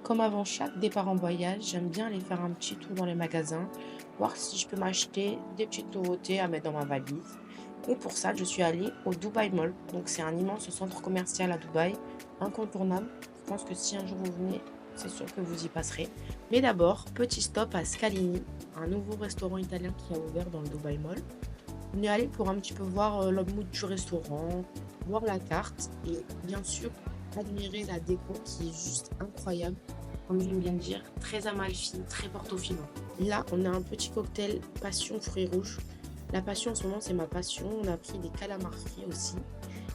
Comme avant chaque départ en voyage, j'aime bien aller faire un petit tour dans les magasins, voir si je peux m'acheter des petites nouveautés à mettre dans ma valise. Et pour ça, je suis allée au Dubai Mall. Donc c'est un immense centre commercial à Dubaï, incontournable. Je pense que si un jour vous venez, c'est sûr que vous y passerez. Mais d'abord, petit stop à Scalini, un nouveau restaurant italien qui a ouvert dans le Dubai Mall. On est allé pour un petit peu voir le mood du restaurant, voir la carte et bien sûr admirer la déco qui est juste incroyable. Comme je viens de dire, très Amalfi, très Portofino. Là, on a un petit cocktail passion fruits rouges. La passion en ce moment, c'est ma passion. On a pris des calamars frits aussi.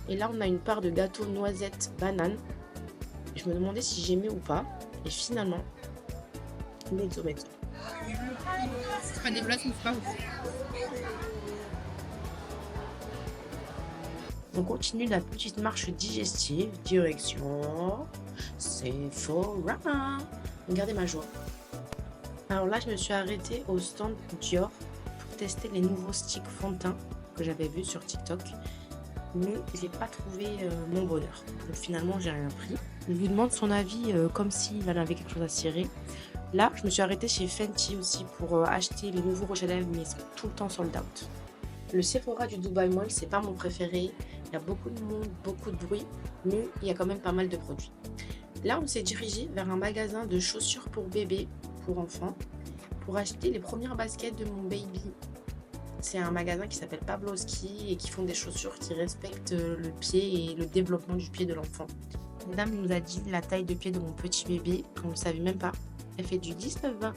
Et là, on a une part de gâteau noisette banane. Je me demandais si j'aimais ou pas. Et finalement, mezzo mezzo. C'est pas des blagues, mais c'est pas ouf. On continue la petite marche digestive, direction Sephora. Regardez ma joie. Alors là, je me suis arrêtée au stand Dior pour tester les nouveaux sticks fond de teint que j'avais vus sur TikTok. Mais j'ai pas trouvé mon bonheur. Donc finalement, j'ai rien pris. Je lui demande son avis comme s'il en avait quelque chose à cirer. Là, je me suis arrêtée chez Fenty aussi pour acheter les nouveaux rouges à lèvres, mais ils sont tout le temps sold out. Le Sephora du Dubai Mall, c'est pas mon préféré. Il y a beaucoup de monde, beaucoup de bruit, mais il y a quand même pas mal de produits. Là, on s'est dirigé vers un magasin de chaussures pour bébés, pour enfants, pour acheter les premières baskets de mon baby. C'est un magasin qui s'appelle Pabloski et qui font des chaussures qui respectent le pied et le développement du pied de l'enfant. La dame nous a dit la taille de pied de mon petit bébé, on ne le savait même pas. Elle fait du 19-20.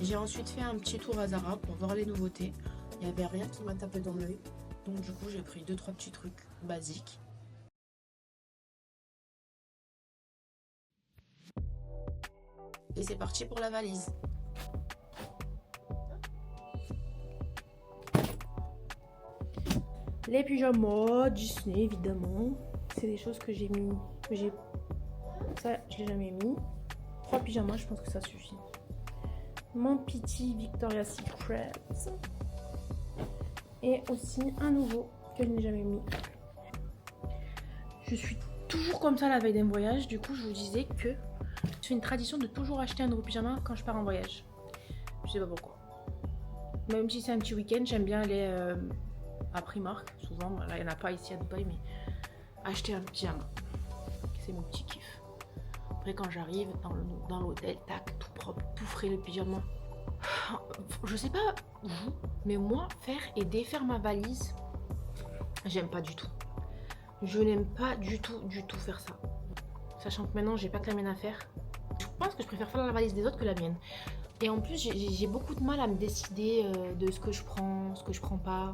J'ai ensuite fait un petit tour à Zara pour voir les nouveautés. Il n'y avait rien qui m'a tapé dans l'œil. Donc du coup, j'ai pris 2-3 petits trucs basiques. Et c'est parti pour la valise. Les pyjamas Disney, évidemment. C'est des choses que j'ai mis. Ça, je l'ai jamais mis. 3 pyjamas, je pense que ça suffit. Mon petit Victoria's Secret. Et aussi un nouveau que je n'ai jamais mis. Je suis toujours comme ça la veille d'un voyage. Du coup, je vous disais que je fais une tradition de toujours acheter un nouveau pyjama quand je pars en voyage. Je sais pas pourquoi. Même si c'est un petit week-end, j'aime bien aller à Primark. Souvent, là, il n'y en a pas ici à Dubaï, mais acheter un pyjama. C'est mon petit kiff. Après, quand j'arrive dans l'hôtel, tac, tout propre, tout frais le pyjama. Je sais pas vous, mais moi, faire et défaire ma valise, j'aime pas du tout. Je n'aime pas du tout faire ça. Sachant que maintenant, j'ai pas que la mienne à faire. Je pense que je préfère faire la valise des autres que la mienne. Et en plus, j'ai beaucoup de mal à me décider de ce que je prends pas.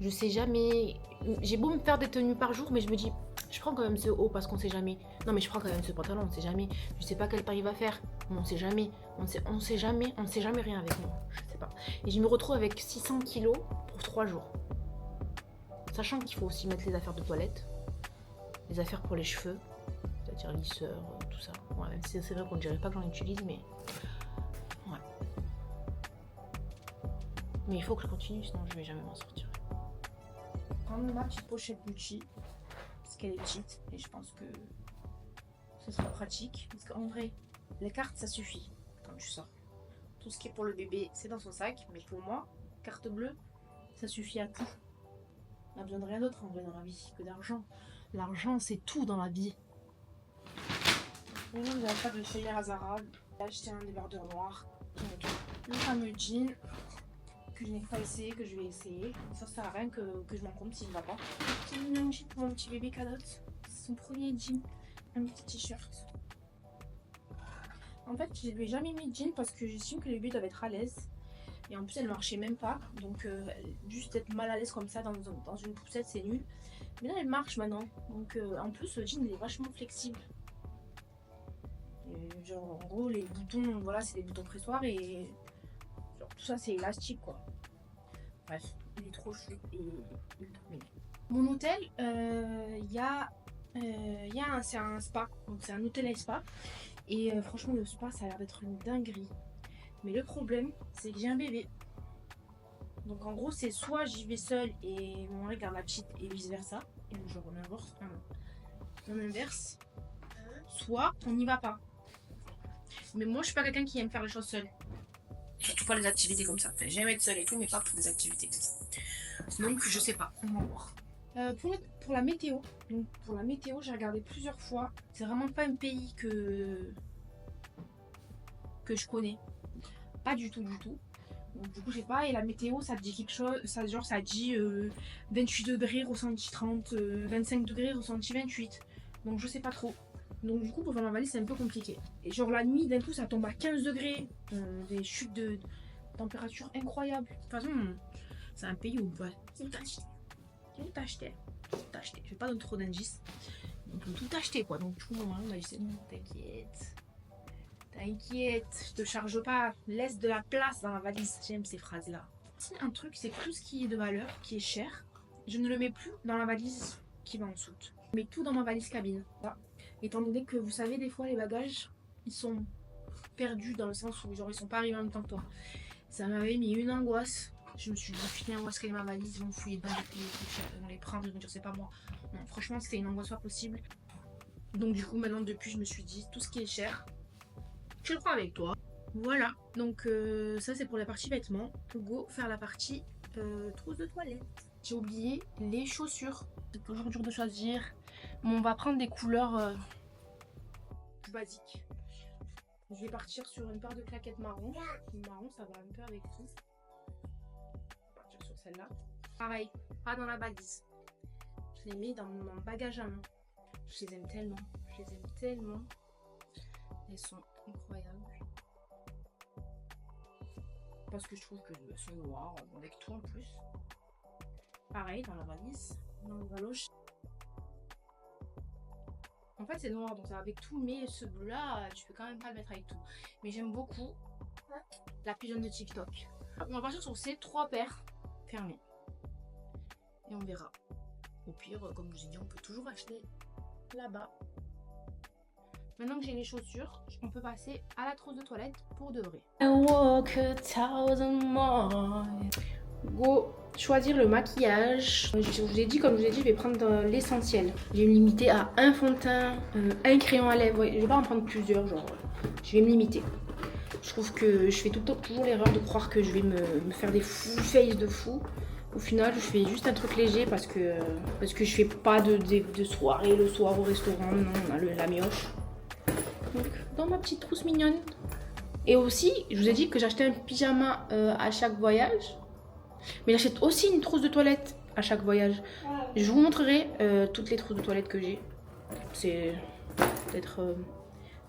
Je sais jamais. J'ai beau me faire des tenues par jour, mais je me dis, je prends quand même ce haut parce qu'on sait jamais. Non, mais je prends quand même ce pantalon, on sait jamais. Je sais pas quelle taille il va faire, mais on sait jamais. On sait jamais rien avec moi. Je sais pas. Et je me retrouve avec 600 kilos pour 3 jours. Sachant qu'il faut aussi mettre les affaires de toilette, les affaires pour les cheveux, c'est-à-dire lisseur, tout ça. Ouais, même si c'est vrai qu'on ne dirait pas que j'en utilise, mais ouais. Mais il faut que je continue, sinon je vais jamais m'en sortir. Prendre ma petite pochette Gucci, parce qu'elle est petite, et je pense que ce sera pratique. Parce qu'en vrai, les cartes, ça suffit quand tu sors. Tout ce qui est pour le bébé, c'est dans son sac, mais pour moi, carte bleue, ça suffit à tout. On a besoin de rien d'autre en vrai dans la vie que d'argent. L'argent, c'est tout dans la vie. Aujourd'hui, j'avais pas de feuillère à Zara. J'ai acheté un débardeur noir. Le fameux jean que je n'ai pas essayé, que je vais essayer. Ça sert à rien que je m'en compte s'il ne va pas. J'ai mis un jean pour mon petit bébé cadotte. C'est son premier jean. Un petit t-shirt. En fait, je lui ai jamais mis de jean parce que j'estime que les bébés doivent être à l'aise. Et en plus, elle marchait même pas. Donc, juste être mal à l'aise comme ça dans une poussette, c'est nul. Mais là, elle marche maintenant. Donc, en plus, le jean, il est vachement flexible. Et genre, en gros, les boutons, voilà, c'est des boutons pressoirs et genre, tout ça, c'est élastique, quoi. Bref, il est trop chou et il est trop mignon. Mon hôtel, c'est un spa. Donc, c'est un hôtel à spa. Et franchement, le spa, ça a l'air d'être une dinguerie. Mais le problème, c'est que j'ai un bébé. Donc en gros, c'est soit j'y vais seule et mon mari garde la petite et vice versa. Et genre on inverse. Soit on n'y va pas. Mais moi, je suis pas quelqu'un qui aime faire les choses seule. Surtout pas les activités comme ça. Enfin, j'aime être seule et tout, mais pas pour des activités comme ça. Donc, je sais pas. On va voir. Pour la météo, donc pour la météo, j'ai regardé plusieurs fois. C'est vraiment pas un pays que je connais. Pas du tout, du tout. Donc, du coup, je sais pas. Et la météo, ça te dit quelque chose. Ça dit 28 degrés, ressenti 30, 25 degrés, ressenti 28. Donc, je sais pas trop. Donc, du coup, pour faire ma valise, c'est un peu compliqué. Et genre, la nuit, d'un coup, ça tombe à 15 degrés. Des chutes de température incroyables. De toute façon, c'est un pays où tout acheter. Tout acheter. Tout acheter. Je vais pas donner trop d'indices. On peut tout acheter, quoi. Donc, du coup, on a dit, c'est bon, t'inquiète. T'inquiète, je te charge pas. Laisse de la place dans la valise. J'aime ces phrases-là. Si un truc, c'est que tout ce qui est de valeur, qui est cher, je ne le mets plus dans la valise qui va en dessous. Je mets tout dans ma valise cabine. Là. Étant donné que vous savez, des fois, les bagages, ils sont perdus dans le sens où genre, ils sont pas arrivés en même temps que toi. Ça m'avait mis une angoisse. Je me suis dit, putain, où est-ce qu'elle est ma valise? Ils vont fouiller dedans, ils vont les prendre, ils vont dire, c'est pas moi. Non, franchement, c'était une angoisse pas possible. Donc, du coup, maintenant, depuis, je me suis dit, tout ce qui est cher, je le prends avec toi. Voilà, donc ça c'est pour la partie vêtements. Go faire la partie trousse de toilette. J'ai oublié les chaussures. C'est toujours dur de choisir. Mais on va prendre des couleurs plus basiques. Je vais partir sur une paire de claquettes marron. Marron, ça va un peu avec tout. Je vais partir sur celle-là. Pareil, pas dans la valise. Je les mets dans mon bagage à main. Je les aime tellement. Je les aime tellement. Elles sont incroyables. Parce que je trouve que elles sont noires, avec tout en plus. Pareil dans la valise, dans le valoche. En fait c'est noir donc ça va avec tout, mais ce bleu là, tu peux quand même pas le mettre avec tout. Mais j'aime beaucoup la pigeonne de TikTok. On va partir sur ces 3 paires fermées. Et on verra. Au pire, comme je vous ai dit, on peut toujours acheter là-bas. Maintenant que j'ai les chaussures, on peut passer à la trousse de toilette pour de vrai. Go choisir le maquillage. Je vous ai dit, comme je vous ai dit, je vais prendre l'essentiel. Je vais me limiter à un fond de teint, un crayon à lèvres. Ouais, je vais pas en prendre plusieurs, genre. Je vais me limiter. Je trouve que je fais toujours l'erreur de croire que je vais me faire des full face de fou. Au final, je fais juste un truc léger parce que je fais pas de soirée le soir au restaurant. Non, on a la mioche. Donc, dans ma petite trousse mignonne. Et aussi, je vous ai dit que j'achetais un pyjama à chaque voyage. Mais j'achète aussi une trousse de toilette à chaque voyage. Je vous montrerai toutes les trousses de toilette que j'ai. C'est peut-être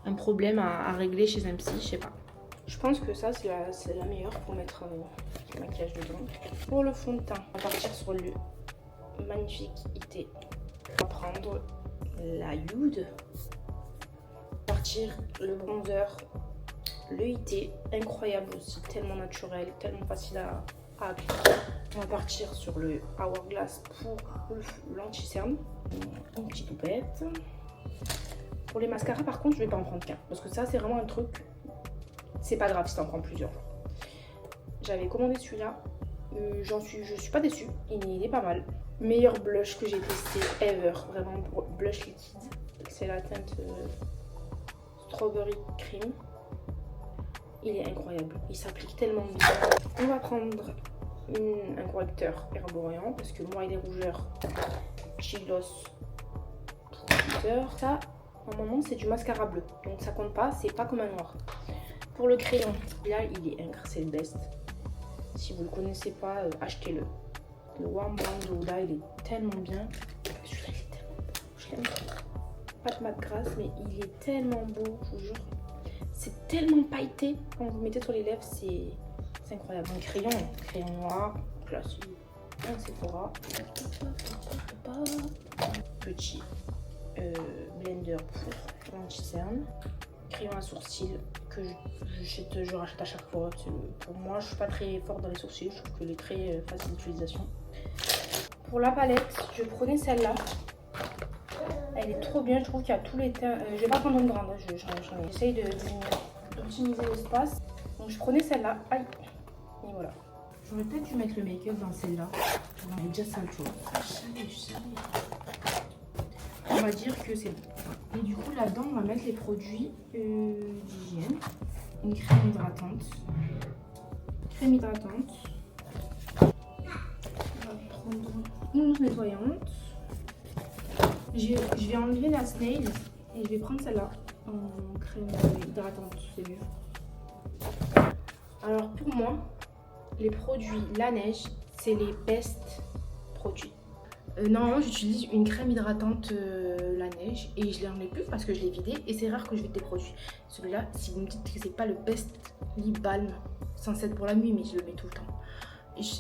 un problème à régler chez un psy, je sais pas. Je pense que ça, c'est la meilleure pour mettre le maquillage dedans. Pour le fond de teint, on va partir sur le magnifique IT. On va prendre la Hude. Partir le bronzer, le IT, incroyable aussi, tellement naturel, tellement facile à appliquer. On va partir sur le Hourglass pour l'anti-cerne, une petite toupette. Pour les mascaras par contre je vais pas en prendre qu'un, parce que ça c'est vraiment un truc, c'est pas grave si t'en prends plusieurs. J'avais commandé celui-là, je suis pas déçue, il est pas mal. Meilleur blush que j'ai testé ever, vraiment blush liquide, c'est la teinte Strawberry Cream. Il est incroyable, il s'applique tellement bien. On va prendre un correcteur Herborian parce que moi et les rougeurs Chigloss correcteur. Ça, normalement c'est du mascara bleu, donc ça compte pas, c'est pas comme un noir. Pour le crayon, là il est incroyable, c'est le best. Si vous le connaissez pas, achetez-le. Le Warm Bronze là, il est tellement bien. Celui-là il est tellement beau, je l'aime trop. Pas de mat grasse, mais il est tellement beau, je vous jure. C'est tellement pailleté quand vous le mettez sur les lèvres, c'est incroyable. Un crayon noir, classique, un Sephora. Petit blender pour l'anti-cerne. Crayon à sourcils que je rachète à chaque fois. Pour moi, je suis pas très forte dans les sourcils, je trouve que les très facile d'utilisation. Pour la palette, je prenais celle-là. Elle est trop bien, je trouve qu'il y a tous les teints. Je vais pas prendre une grande, j'essaye d'optimiser l'espace. Donc je prenais celle-là. Aïe. Et voilà. J'aurais peut-être dû mettre le make-up dans celle-là. On est déjà sale, tu vois. On va dire que c'est bon. Et du coup, là-dedans, on va mettre les produits d'hygiène. Une crème hydratante. Crème hydratante. On va prendre une mousse nettoyante. Je vais enlever la Snail et je vais prendre celle-là en crème hydratante, c'est mieux. Alors pour moi, les produits Laneige, c'est les best produits. Normalement, j'utilise une crème hydratante Laneige et je l'ai enlevé plus parce que je l'ai vidé et c'est rare que je vide des produits. Celui-là, si vous me dites que c'est pas le best lip balm, censé être pour la nuit, mais je le mets tout le temps.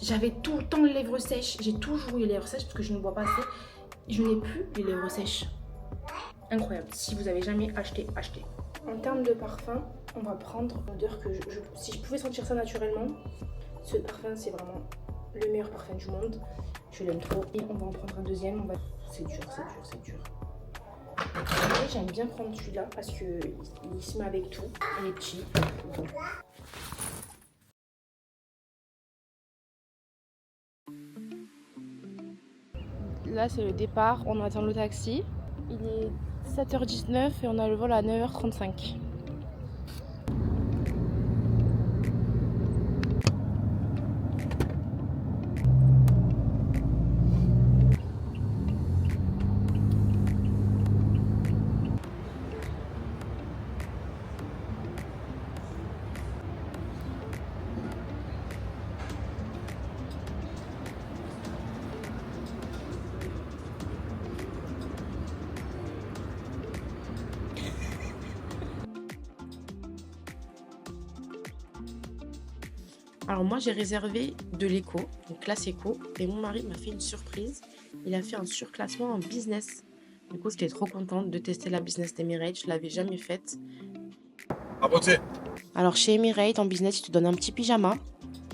J'avais tout le temps les lèvres sèches, j'ai toujours eu les lèvres sèches parce que je ne bois pas assez. Je n'ai plus les lèvres sèches. Incroyable. Si vous avez jamais acheté, achetez. En termes de parfum, on va prendre l'odeur que si je pouvais sentir ça naturellement, ce parfum c'est vraiment le meilleur parfum du monde. Je l'aime trop. Et on va en prendre un deuxième. C'est dur, c'est dur, c'est dur. Et j'aime bien prendre celui-là parce qu'il se met avec tout. Il est petit. Bon. Là, c'est le départ. On attend le taxi. Il est 7h19 et on a le vol à 9h35. Alors moi j'ai réservé de l'éco, donc classe éco, et mon mari m'a fait une surprise. Il a fait un surclassement en business. Du coup j'étais trop contente de tester la business d'Emirates, je l'avais jamais faite. Alors chez Emirates en business, ils te donnent un petit pyjama,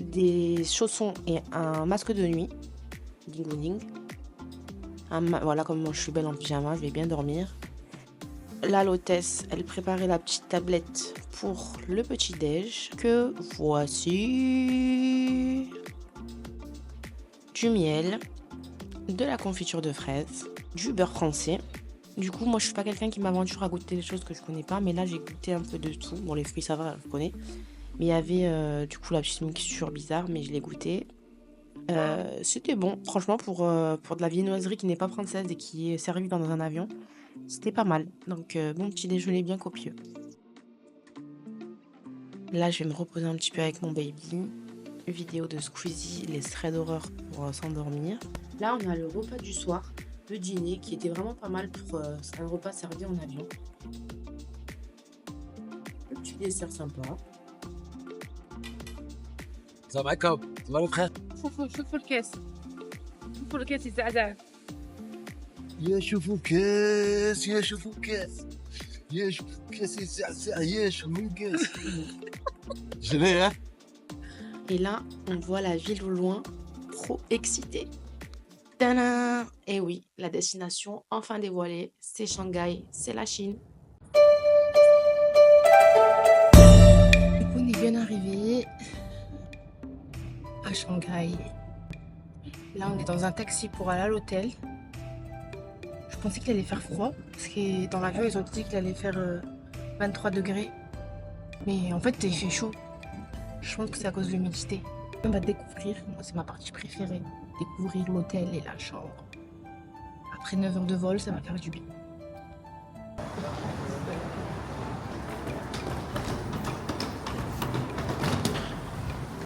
des chaussons et un masque de nuit. Ding ding. Voilà, comme moi je suis belle en pyjama, je vais bien dormir. Là, l'hôtesse, elle préparait la petite tablette pour le petit-déj. Que voici du miel, de la confiture de fraises, du beurre français. Du coup, moi, je suis pas quelqu'un qui m'aventure à goûter des choses que je connais pas. Mais là, j'ai goûté un peu de tout. Bon, les fruits, ça va, je connais. Mais il y avait du coup la petite mixture bizarre, mais je l'ai goûté. C'était bon, franchement, pour de la viennoiserie qui n'est pas française et qui est servie dans un avion. C'était pas mal. Donc, bon petit déjeuner bien copieux. Là, je vais me reposer un petit peu avec mon baby. Vidéo de Squeezie, les threads d'horreur pour s'endormir. Là, on a le repas du soir, le dîner, qui était vraiment pas mal pour un repas servi en avion. Le petit dessert sympa. Ça va comme ça va le frère. شوفوا الكاس شوفوا الكاس يزعزع يشوفوا كاس يشوفوا كاس يشوفوا كاس يسعسع يشوفوا كاس. Je l'ai, hein. Et là, on voit la ville au loin, trop excitée. Tadam! Et oui, la destination enfin dévoilée, c'est Shanghai, c'est la Chine. Du coup, on est bien arrivé à Shanghai. Là, on est dans un taxi pour aller à l'hôtel. Je pensais qu'il allait faire froid, parce que dans l'avion, ils ont dit qu'il allait faire 23 degrés. Mais en fait, il fait chaud. Je pense que c'est à cause de l'humidité. On va découvrir, moi c'est ma partie préférée, découvrir l'hôtel et la chambre. Après 9 heures de vol, ça va faire du bien.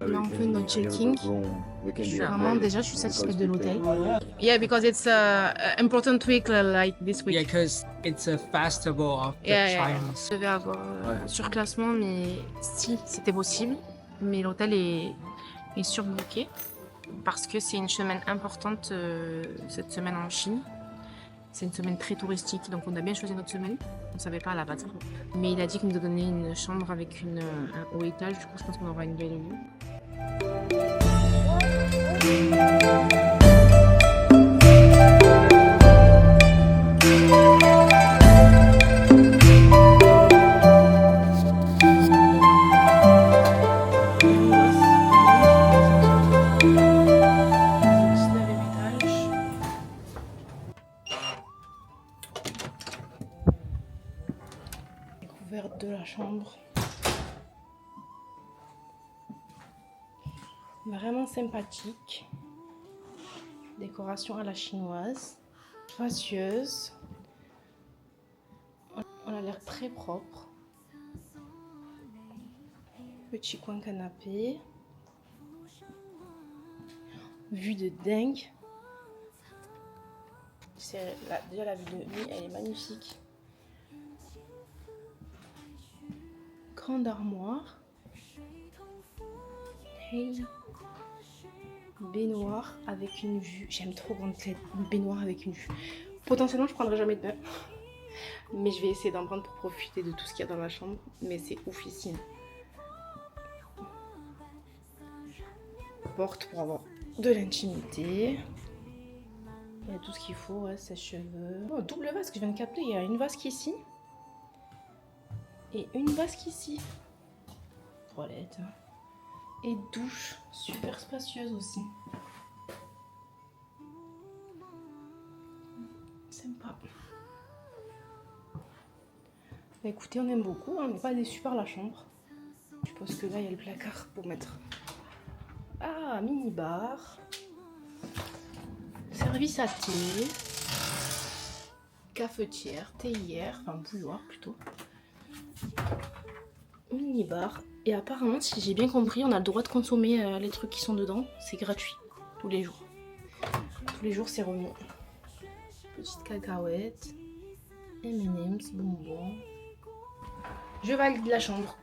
Là, on fait notre checking. Vraiment, déjà, je suis satisfaite de l'hôtel. Yeah, because it's a important week like this week. Yeah, because it's a festival of the Chinese. Je devais avoir surclassement, mais si c'était possible. Mais l'hôtel est surbooké parce que c'est une semaine importante cette semaine en Chine. C'est une semaine très touristique, donc on a bien choisi notre semaine. On ne savait pas à la base. Mais il a dit qu'il nous a donné une chambre avec un haut étage, du coup je pense qu'on aura une belle vue. découverte de la chambre. Vraiment sympathique. Décoration à la chinoise. Spacieuse. On a l'air très propre. Petit coin canapé. Vue de dingue. Déjà la vue de nuit, elle est magnifique. Grande armoire. Hey. Baignoire avec une vue. J'aime trop quand c'est une baignoire avec une vue. Potentiellement, je prendrai jamais de bain. Mais je vais essayer d'en prendre pour profiter de tout ce qu'il y a dans la chambre. Mais c'est oufissime. Porte pour avoir de l'intimité. Il y a tout ce qu'il faut, ouais, sèche-cheveux. Oh, double vasque, je viens de capter. Il y a une vasque ici. Et une vasque ici. Toilette. Et douche. Super spacieuse aussi. Sympa. Bah écoutez, on aime beaucoup. On n'est pas déçus par la chambre. Je pense que là, il y a le placard pour mettre. Ah, mini-bar. Service à thé. Cafetière, théière, enfin bouilloire plutôt. Mini-bar. Et apparemment, si j'ai bien compris, on a le droit de consommer les trucs qui sont dedans. C'est gratuit. Tous les jours. Tous les jours, c'est remis. Petite cacahuète. M&M's, bonbons. Je valide la chambre.